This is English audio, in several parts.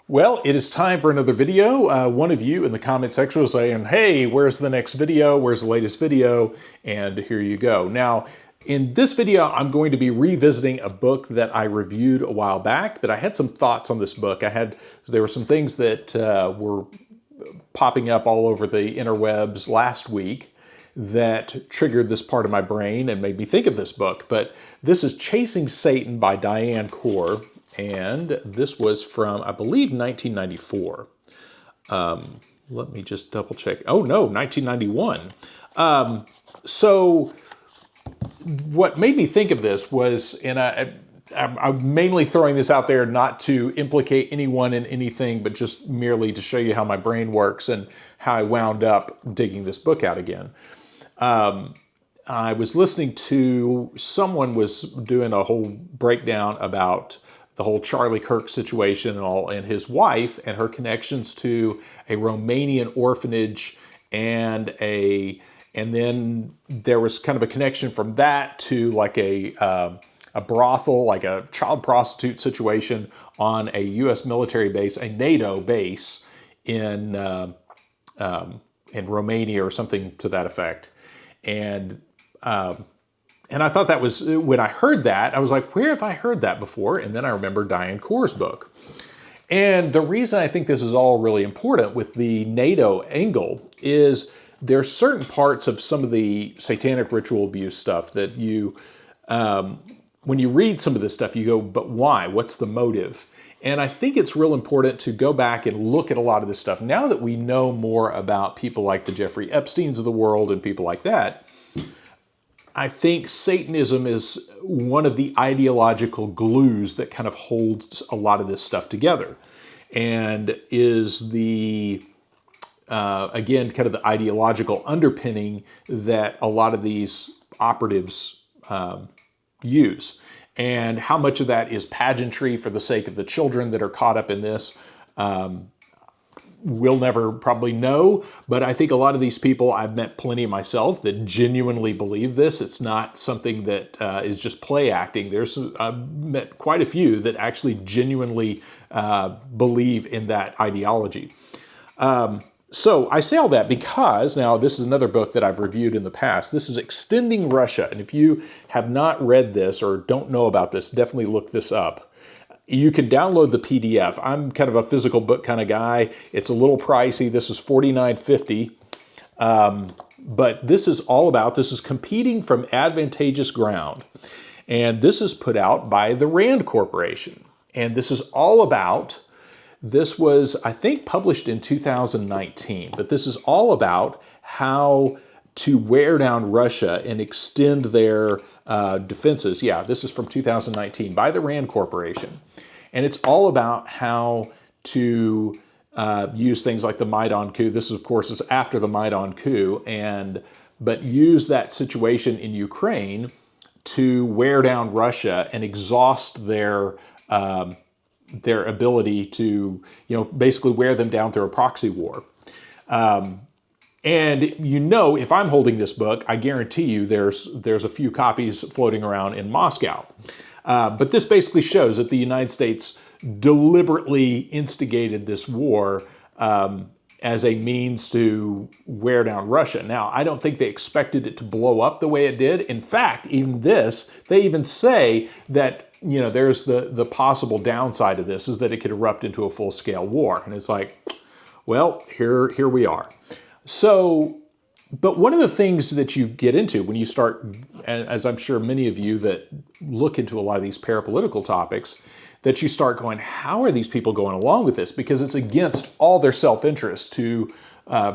Well, it is time for another video. One of you in the comment section was saying, hey, where's the next video? Where's the latest video? And here you go. Now, in this video, I'm going to be revisiting a book that I reviewed a while back, but I had some thoughts on this book. There were some things that were popping up all over the interwebs last week that triggered this part of my brain and made me think of this book. But this is Chasing Satan by Dianne Core. And this was from, I believe, 1994. Let me just double check. Oh, no, 1991. So what made me think of this was, and I'm mainly throwing this out there not to implicate anyone in anything, but just merely to show you how my brain works and how I wound up digging this book out again. I was listening to, someone was doing a whole breakdown about the whole Charlie Kirk situation and all, and his wife and her connections to a Romanian orphanage and then there was kind of a connection from that to like a brothel, like a child prostitute situation on a U.S. military base, a NATO base in Romania or something to that effect. And I thought that was, when I heard that, I was like, where have I heard that before? And then I remembered Dianne Core's book. And the reason I think this is all really important with the NATO angle is there's certain parts of some of the satanic ritual abuse stuff that you, when you read some of this stuff, you go, but why? What's the motive? And I think it's real important to go back and look at a lot of this stuff. Now that we know more about people like the Jeffrey Epsteins of the world and people like that, I think Satanism is one of the ideological glues that kind of holds a lot of this stuff together, and is the, again, kind of the ideological underpinning that a lot of these operatives use. And how much of that is pageantry for the sake of the children that are caught up in this, we'll never probably know, but I think a lot of these people, I've met plenty of myself that genuinely believe this. It's not something that is just play acting. I've met quite a few that actually genuinely believe in that ideology. So I say all that because, now this is another book that I've reviewed in the past. This is Extending Russia, and if you have not read this or don't know about this, definitely look this up. You can download the PDF. I'm kind of a physical book kind of guy. It's a little pricey. This is $49.50. But this is all about, this is Competing from Advantageous Ground. And this is put out by the Rand Corporation. And this is all about, this was, I think, published in 2019. But this is all about how to wear down Russia and extend their defenses. Yeah, this is from 2019 by the Rand Corporation. And it's all about how to use things like the Maidan coup. This, of course, is after the Maidan coup, but use that situation in Ukraine to wear down Russia and exhaust their ability to, basically wear them down through a proxy war. And if I'm holding this book, I guarantee you there's a few copies floating around in Moscow. But this basically shows that the United States deliberately instigated this war as a means to wear down Russia. Now, I don't think they expected it to blow up the way it did. In fact, they even say that, there's the possible downside of this is that it could erupt into a full-scale war. And it's like, well, here we are. So, but one of the things that you get into when you start, and as I'm sure many of you that look into a lot of these parapolitical topics, that you start going, how are these people going along with this? Because it's against all their self-interest to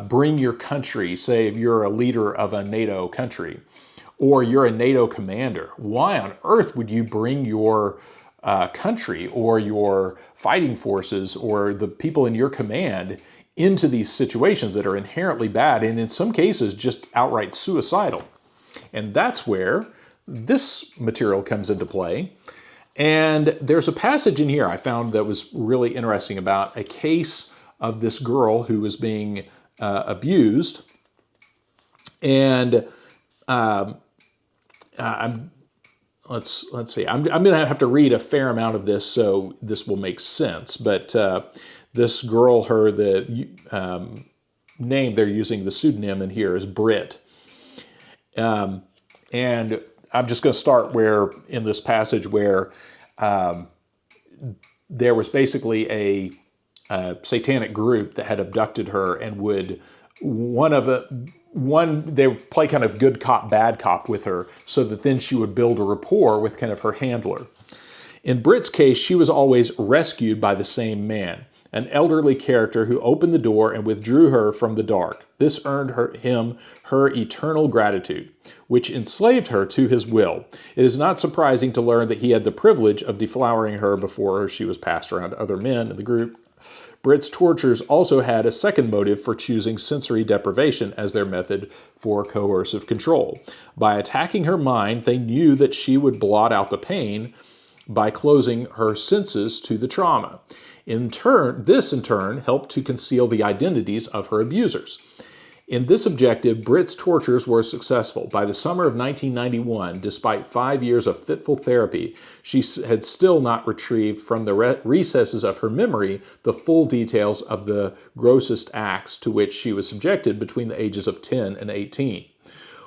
bring your country, say if you're a leader of a NATO country, or you're a NATO commander, why on earth would you bring your country or your fighting forces or the people in your command into these situations that are inherently bad and in some cases just outright suicidal? And that's where this material comes into play. And there's a passage in here I found that was really interesting about a case of this girl who was being abused. And let's see, I'm going to have to read a fair amount of this so this will make sense. But This girl, the name they're using, the pseudonym in here is Britt. And I'm just going to start where in this passage where there was basically a satanic group that had abducted her and would they would play kind of good cop, bad cop with her so that then she would build a rapport with kind of her handler. In Britt's case, she was always rescued by the same man, an elderly character who opened the door and withdrew her from the dark. This earned him her eternal gratitude, which enslaved her to his will. It is not surprising to learn that he had the privilege of deflowering her before she was passed around to other men in the group. Britt's tortures also had a second motive for choosing sensory deprivation as their method for coercive control. By attacking her mind, they knew that she would blot out the pain by closing her senses to the trauma. This in turn helped to conceal the identities of her abusers. In this objective, Britt's tortures were successful. By the summer of 1991, despite 5 years of fitful therapy, she had still not retrieved from the recesses of her memory the full details of the grossest acts to which she was subjected between the ages of 10 and 18.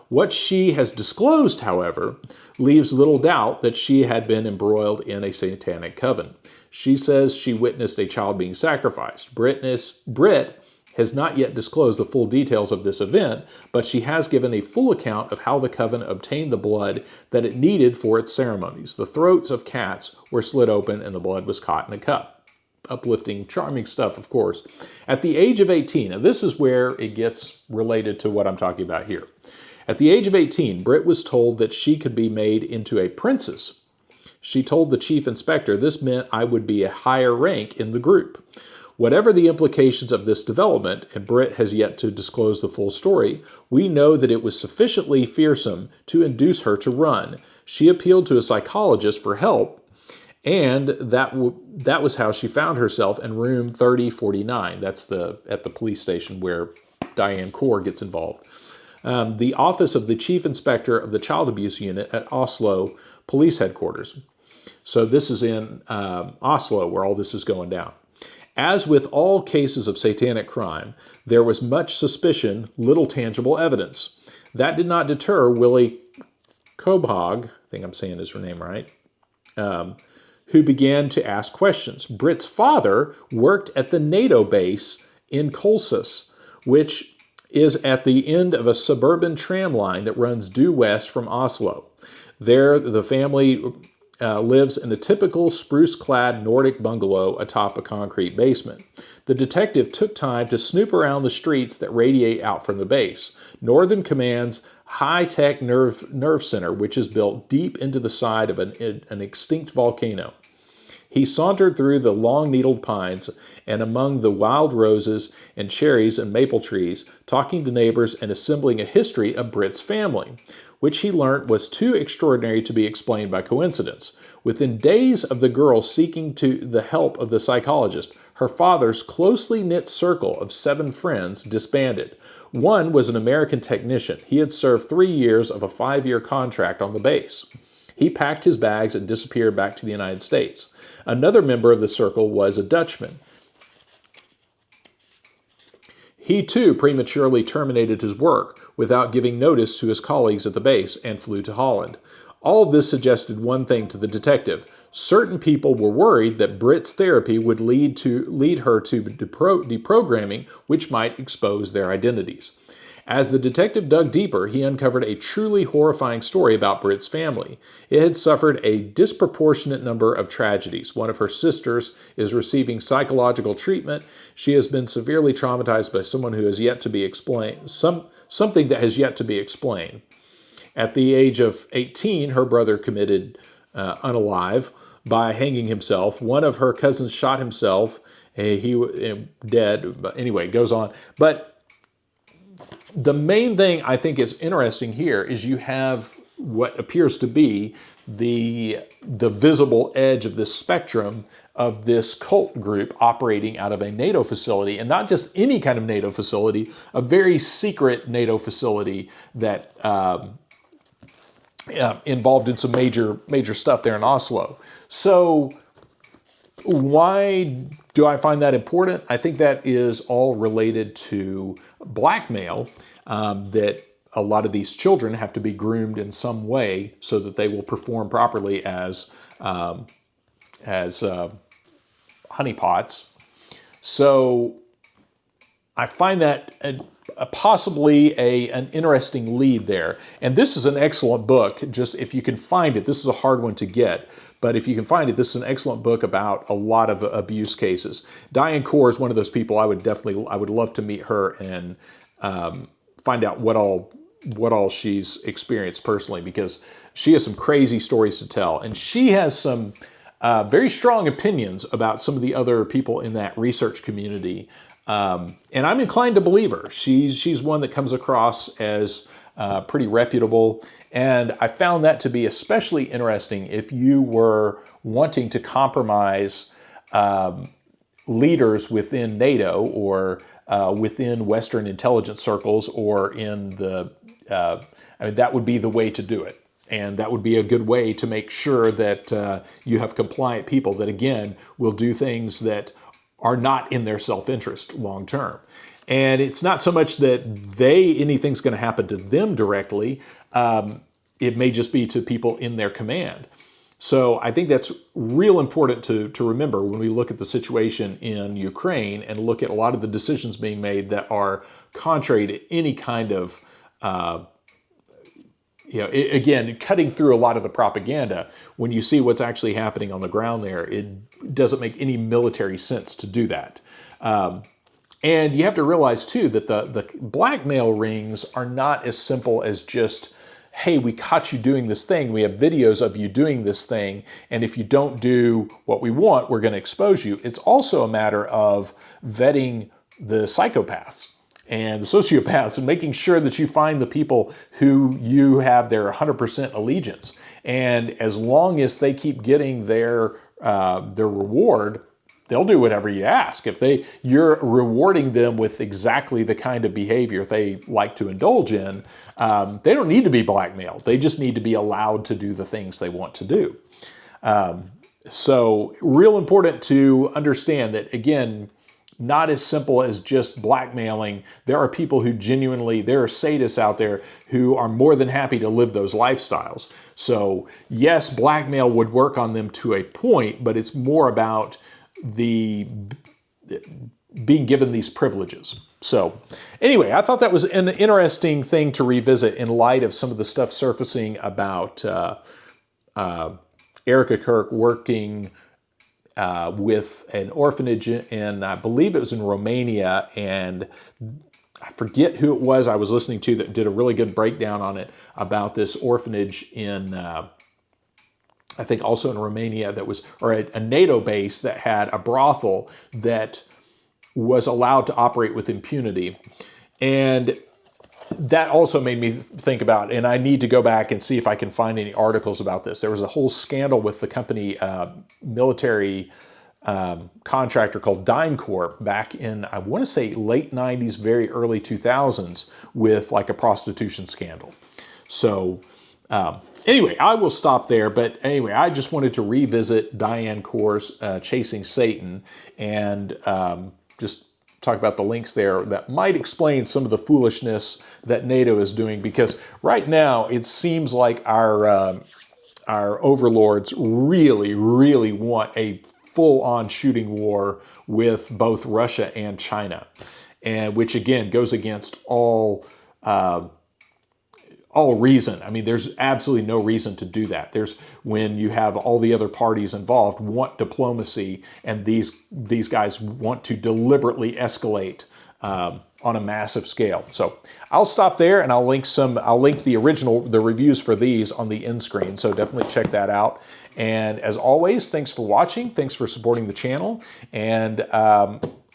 What she has disclosed, however, leaves little doubt that she had been embroiled in a satanic coven. She says she witnessed a child being sacrificed. Britt has not yet disclosed the full details of this event, but she has given a full account of how the coven obtained the blood that it needed for its ceremonies. The throats of cats were slit open and the blood was caught in a cup. Uplifting, charming stuff, of course. At the age of 18, now this is where it gets related to what I'm talking about here. At the age of 18, Britt was told that she could be made into a princess. She told the chief inspector this meant I would be a higher rank in the group. Whatever the implications of this development, and Britt has yet to disclose the full story, we know that it was sufficiently fearsome to induce her to run. She appealed to a psychologist for help, and that was how she found herself in room 3049. That's at the police station where Dianne Core gets involved. The office of the chief inspector of the child abuse unit at Oslo police headquarters. So this is in Oslo where all this is going down. As with all cases of satanic crime, there was much suspicion, little tangible evidence. That did not deter Willie Kobhag, I think I'm saying his name right, who began to ask questions. Britt's father worked at the NATO base in Kolsås, which is at the end of a suburban tram line that runs due west from Oslo. There, the family lives in a typical spruce-clad Nordic bungalow atop a concrete basement. The detective took time to snoop around the streets that radiate out from the base. Northern Command's high-tech nerve center, which is built deep into the side of an extinct volcano. He sauntered through the long-needled pines and among the wild roses and cherries and maple trees, talking to neighbors and assembling a history of Britt's family, which he learned was too extraordinary to be explained by coincidence. Within days of the girl seeking the help of the psychologist, her father's closely knit circle of 7 friends disbanded. One was an American technician. He had served 3 years of a 5-year contract on the base. He packed his bags and disappeared back to the United States. Another member of the circle was a Dutchman. He too prematurely terminated his work without giving notice to his colleagues at the base and flew to Holland. All of this suggested one thing to the detective. Certain people were worried that Britt's therapy would lead her to deprogramming, which might expose their identities. As the detective dug deeper, he uncovered a truly horrifying story about Britt's family. It had suffered a disproportionate number of tragedies. One of her sisters is receiving psychological treatment. She has been severely traumatized by someone who has yet to be explained, something that has yet to be explained. At the age of 18, her brother committed unalive by hanging himself. One of her cousins shot himself. He was dead. But anyway, it goes on. But the main thing I think is interesting here is you have what appears to be the visible edge of this spectrum of this cult group operating out of a NATO facility, and not just any kind of NATO facility, a very secret NATO facility that involved in some major stuff there in Oslo. So why Do I find that important? I think that is all related to blackmail, that a lot of these children have to be groomed in some way so that they will perform properly as honeypots. So I find that possibly an interesting lead there. And this is an excellent book. Just if you can find it, this is a hard one to get. But if you can find it, this is an excellent book about a lot of abuse cases. Dianne is one of those people I would love to meet her and find out what all she's experienced personally, because she has some crazy stories to tell. And she has some very strong opinions about some of the other people in that research community. And I'm inclined to believe her. She's one that comes across as pretty reputable. And I found that to be especially interesting if you were wanting to compromise leaders within NATO or within Western intelligence circles, or in the, I mean, that would be the way to do it. And that would be a good way to make sure that you have compliant people that, again, will do things that are not in their self-interest long term. And it's not so much that anything's going to happen to them directly. It may just be to people in their command. So I think that's real important to remember when we look at the situation in Ukraine and look at a lot of the decisions being made that are contrary to any kind of, again, cutting through a lot of the propaganda. When you see what's actually happening on the ground there, it doesn't make any military sense to do that. And you have to realize, too, that the blackmail rings are not as simple as just, hey, we caught you doing this thing. We have videos of you doing this thing. And if you don't do what we want, we're going to expose you. It's also a matter of vetting the psychopaths and the sociopaths and making sure that you find the people who you have their 100% allegiance. And as long as they keep getting their reward, they'll do whatever you ask. If you're rewarding them with exactly the kind of behavior they like to indulge in, they don't need to be blackmailed. They just need to be allowed to do the things they want to do. So real important to understand that, again, not as simple as just blackmailing. There are people who there are sadists out there who are more than happy to live those lifestyles. So yes, blackmail would work on them to a point, but it's more about being given these privileges. So anyway, I thought that was an interesting thing to revisit in light of some of the stuff surfacing about Erica Kirk working with an orphanage in, I believe it was in Romania, and I forget who it was I was listening to that did a really good breakdown on it about this orphanage in, I think also in Romania, or a NATO base that had a brothel that was allowed to operate with impunity. And that also made me think about, and I need to go back and see if I can find any articles about this. There was a whole scandal with the company, military contractor called Dianne back in, I want to say, late 90s, very early 2000s, with like a prostitution scandal. So anyway, I will stop there. But anyway, I just wanted to revisit Dianne Core's Chasing Satan, and just talk about the links there that might explain some of the foolishness that NATO is doing, because right now it seems like our overlords really, really want a full-on shooting war with both Russia and China, and which again goes against all reason. I mean, there's absolutely no reason to do that. When you have all the other parties involved want diplomacy, and these guys want to deliberately escalate on a massive scale. So I'll stop there, and I'll link the reviews for these on the end screen. So definitely check that out. And as always, thanks for watching. Thanks for supporting the channel. And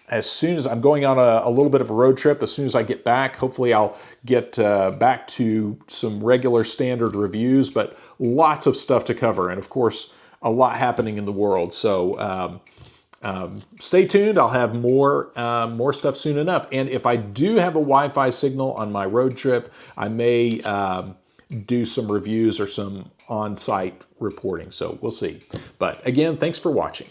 as soon as I'm going on a little bit of a road trip, as soon as I get back, hopefully I'll get back to some regular standard reviews, but lots of stuff to cover. And of course, a lot happening in the world. So stay tuned. I'll have more stuff soon enough. And if I do have a Wi-Fi signal on my road trip, I may do some reviews or some on-site reporting. So we'll see. But again, thanks for watching.